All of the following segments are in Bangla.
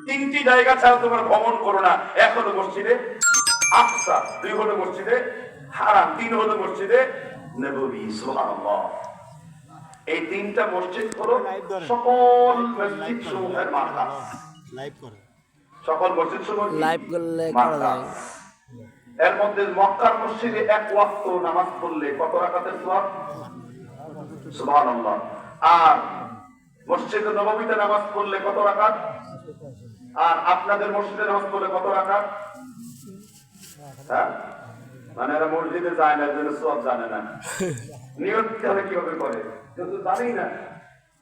তিনটি জায়গা ছাড়া তোমরা ভ্রমণ করো না। এক হলো মসজিদে আকসা, দুই হলো মসজিদে হারাম, তিন হলো মসজিদে নববী। সুবহানাল্লাহ। এই তিনটা মসজিদ হলো সকল মসজিদ সমূহের মাথা। সকল মসজিদ সমূহ লাইভ করলে করা যায়। এর মধ্যে মক্কার মসজিদে এক ওয়াক্ত নামাজ পড়লে কত রাকাতের সওয়াব? সুবহানাল্লাহ। আর মসজিদে নববীতে নামাজ পড়লে কত রাকাত? আর আপনাদের মসজিদে নামাজ পড়লে কত রাকাত? হ্যাঁ, মানে এরা মসজিদে যায় না, এর সওয়াব জানে না। নিয়ত তাহলে কিভাবে করে কিন্তু জানেই না।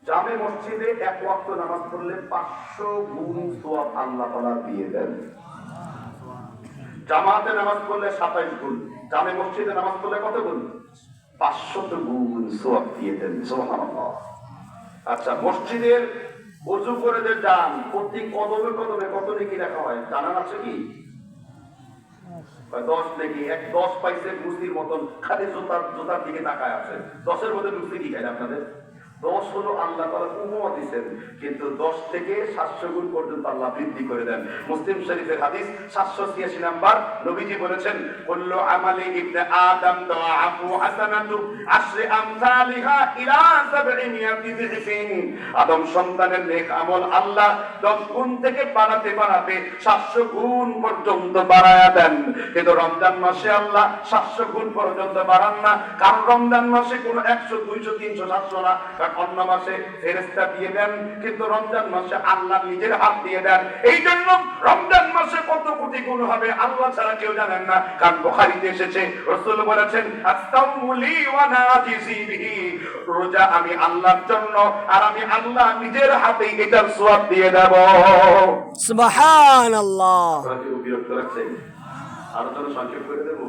জামে মসজিদে এক ওয়াক্ত নামাজ পড়লে 500 গুণ সওয়াব আল্লাহ তাআলা দিয়ে দেন। জামাতে নামাজ পড়লে 27 গুণ, জামে মসজিদে নামাজ পড়লে কত গুণ? 500 গুণ সওয়াব দিয়ে দেন। সুবহানাল্লাহ। আচ্ছা, মসজিদের ওযু করে যে যান, প্রতি কদমে কদমে কত নেকি লেখা হয় জানান আছে কি? 10 নেকি। 10 পাইছে মুসির মতন, খালি জুতার দিকে তাকায় আছে। 10-এর মধ্যে মুসি কি খায় আপনাদের? 10 হলো আল্লাহ তাআলা উপমা দিয়েছেন, কিন্তু 10 থেকে 700 গুণ পর্যন্ত আল্লাহ বৃদ্ধি করে দেন। মুসলিম শরীফের হাদিস 786 নাম্বার, নবীজি বলেছেন, কুল্লু আমালি ইবনে আদম দাআফু হাসানাতু আশরি আমসালিহা ইলা 700 দিফিন। আদম সন্তানের নেক আমল আল্লাহ 10 গুণ থেকে বাড়াতে বাড়াতে 700 গুণ পর্যন্ত বাড়ায়া দেন। কিন্তু রমজান মাসে আল্লাহ 700 গুণ পর্যন্ত বাড়ান না, কারণ রমজান মাসে কোনো 100 200 300 700 না, অন্য মাসে ফেরেশতা দিয়ে দেন, কিন্তু রমজান মাসে আল্লাহ নিজের হাত দিয়ে দেন। এই জন্য রমজান মাসে কত কোটি গুণ হবে আল্লাহ ছাড়া কেউ জানেন না। কারণ বুখারীতে এসেছে, রাসূল বলেছেন, আস-সাওমু লি ওয়া নাজিসি বিহি, রোজা আমি আল্লাহর জন্য, আর আমি আল্লাহ নিজের হাতেই এটার সওয়াব দিয়ে দেব। সুবহানাল্লাহ। আপনারা কি বিরক্ত লাগছে? আরো সংক্ষেপ করে দেব?